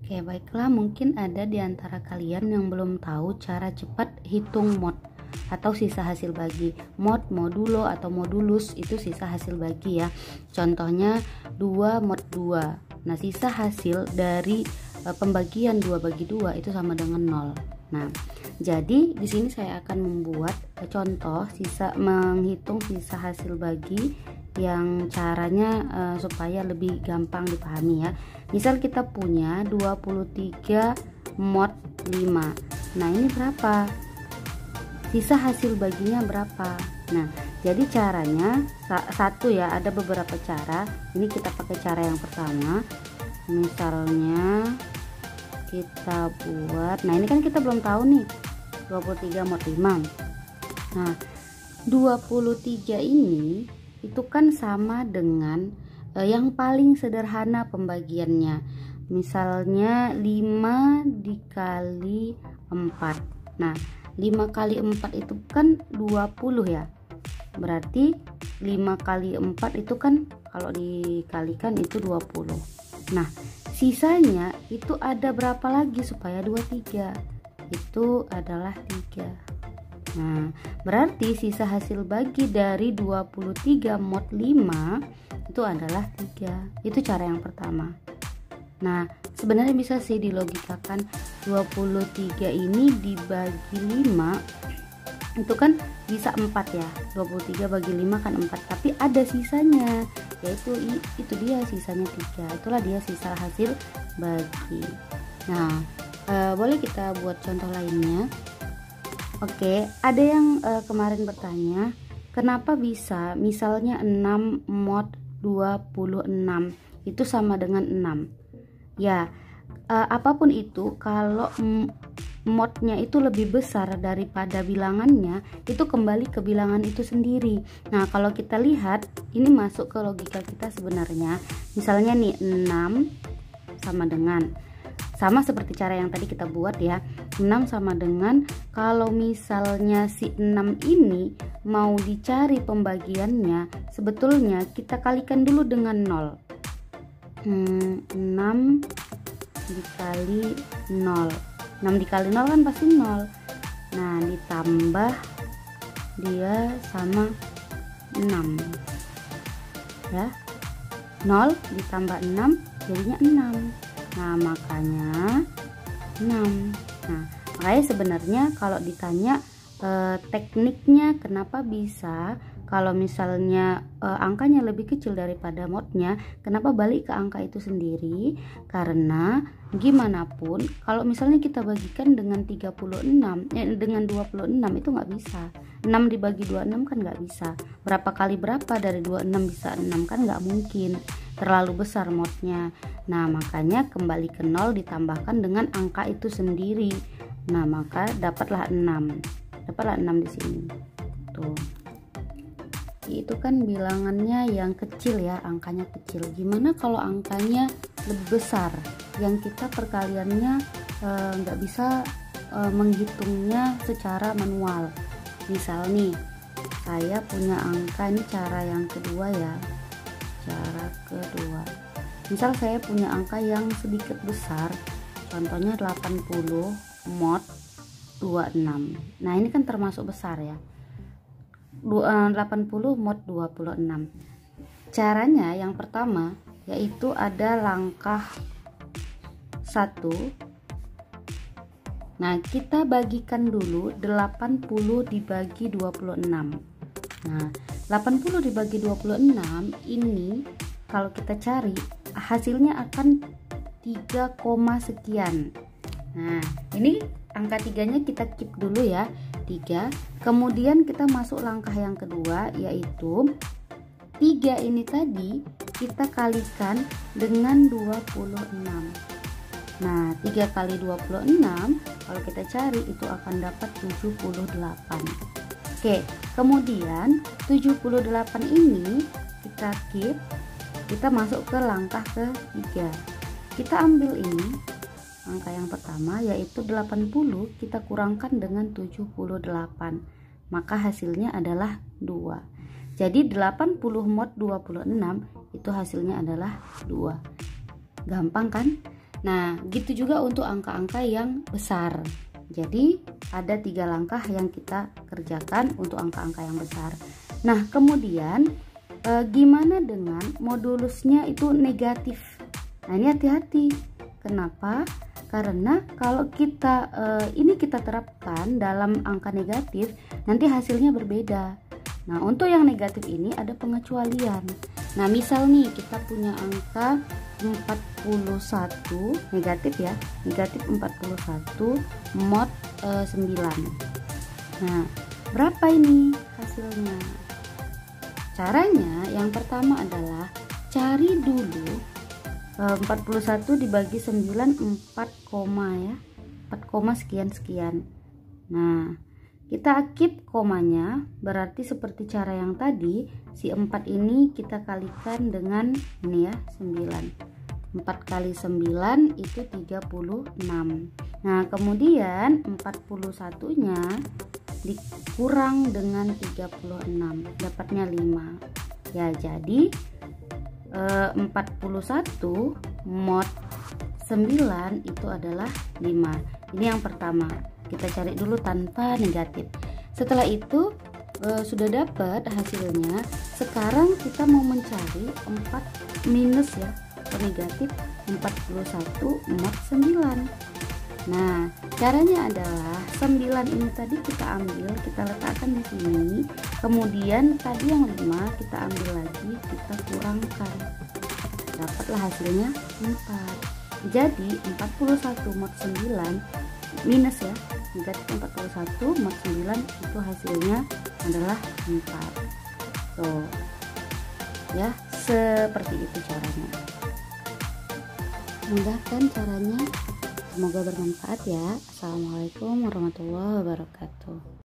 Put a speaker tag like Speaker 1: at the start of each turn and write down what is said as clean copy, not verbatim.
Speaker 1: Oke, baiklah, mungkin ada di antara kalian yang belum tahu cara cepat hitung mod atau sisa hasil bagi. Mod, modulo atau modulus itu sisa hasil bagi ya. Contohnya 2 mod 2. Nah, sisa hasil dari pembagian 2 bagi 2 itu sama dengan 0. Nah, jadi di sini saya akan membuat contoh menghitung sisa hasil bagi yang caranya supaya lebih gampang dipahami ya. Misal kita punya 23 mod 5. Nah, ini berapa? Sisa hasil baginya berapa? Nah, jadi caranya satu ya, ada beberapa cara. Ini kita pakai cara yang pertama. Misalnya kita buat, nah ini kan kita belum tahu nih 23 mod 5. Nah, 23 ini itu kan sama dengan yang paling sederhana pembagiannya. Misalnya 5 dikali 4. Nah, 5 kali 4 itu kan 20 ya. Berarti 5 kali 4 itu kan kalau dikalikan itu 20. Nah, sisanya itu ada berapa lagi supaya 23? Itu adalah 3. Nah, berarti sisa hasil bagi dari 23 mod 5 itu adalah 3. Itu cara yang pertama. Nah, sebenarnya bisa sih dilogikakan 23 ini dibagi 5 itu kan bisa 4 ya. 23 bagi 5 kan 4, tapi ada sisanya, yaitu itu dia sisanya 3. Itulah dia sisa hasil bagi. Nah, boleh kita buat contoh lainnya. Oke, ada yang kemarin bertanya, kenapa bisa misalnya 6 mod 26 itu sama dengan 6? Ya, apapun itu, kalau modnya itu lebih besar daripada bilangannya, itu kembali ke bilangan itu sendiri. Nah, kalau kita lihat, ini masuk ke logika kita sebenarnya. Misalnya nih, 6 sama seperti cara yang tadi kita buat ya. 6 sama dengan, kalau misalnya si 6 ini mau dicari pembagiannya, sebetulnya kita kalikan dulu dengan 0. 6 dikali 0. 6 dikali 0 kan pasti 0. Nah, ditambah dia sama 6 ya. 0 ditambah 6 jadinya 6. Nah, makanya 6. Nah, makanya sebenarnya kalau ditanya tekniknya kenapa bisa, kalau misalnya angkanya lebih kecil daripada modnya, kenapa balik ke angka itu sendiri? Karena gimana pun kalau misalnya kita bagikan dengan 36 dengan 26 itu nggak bisa. 6 dibagi 26 kan nggak bisa. Berapa kali berapa dari 26 bisa 6 kan nggak mungkin, terlalu besar modnya. Nah, makanya kembali ke 0 ditambahkan dengan angka itu sendiri. Nah, maka dapatlah 6 di sini tuh. Itu kan bilangannya yang kecil ya, angkanya kecil. Gimana kalau angkanya lebih besar, yang kita perkaliannya nggak bisa menghitungnya secara manual? Misal nih, saya punya angka, ini cara yang kedua ya, cara kedua. Misal saya punya angka yang sedikit besar, contohnya 80 mod 26. Nah, ini kan termasuk besar ya, 80 mod 26. Caranya yang pertama yaitu ada langkah 1. Nah, kita bagikan dulu 80 dibagi 26. Nah, 80 dibagi 26 ini kalau kita cari hasilnya akan 3, sekian. Nah, ini angka 3-nya kita keep dulu ya, 3. Kemudian kita masuk langkah yang kedua, yaitu 3 ini tadi kita kalikan dengan 26. Nah, 3 kali 26 kalau kita cari itu akan dapat 78. Oke, kemudian 78 ini kita keep, kita masuk ke langkah ketiga. Kita ambil ini angka yang pertama, yaitu 80 kita kurangkan dengan 78, maka hasilnya adalah 2. Jadi 80 mod 26 itu hasilnya adalah 2. Gampang kan? Nah, gitu juga untuk angka-angka yang besar. Jadi ada 3 langkah yang kita kerjakan untuk angka-angka yang besar. Nah, kemudian gimana dengan modulusnya itu negatif? Nah, ini hati-hati. Kenapa? Karena kalau kita ini kita terapkan dalam angka negatif, nanti hasilnya berbeda. Nah, untuk yang negatif ini ada pengecualian. Nah, misal nih kita punya angka 41 negatif ya, negatif 41 mod 9. Nah, berapa ini hasilnya? Caranya yang pertama adalah cari dulu 41 dibagi 9 4, ya 4, sekian. Nah, kita keep komanya, berarti seperti cara yang tadi, si 4 ini kita kalikan dengan ini ya, 9. 4 kali 9 itu 36. Nah, kemudian 41 nya dikurang dengan 36, dapatnya 5. Ya, jadi 41 mod 9 itu adalah 5. Ini yang pertama. Kita cari dulu tanpa negatif. Setelah itu sudah dapat hasilnya. Sekarang kita mau mencari 4 minus ya, atau negatif 41 mod 9. Nah, caranya adalah 9 ini tadi kita ambil, kita letakkan di sini. Kemudian tadi yang 5 kita ambil lagi, kita kurangkan. Dapatlah hasilnya 4. Jadi 41 mod 9 minus ya, negatif 41 mod 9 itu hasilnya adalah 4. Tuh ya, seperti itu caranya. Mudah kan caranya? Semoga bermanfaat ya. Assalamualaikum warahmatullahi wabarakatuh.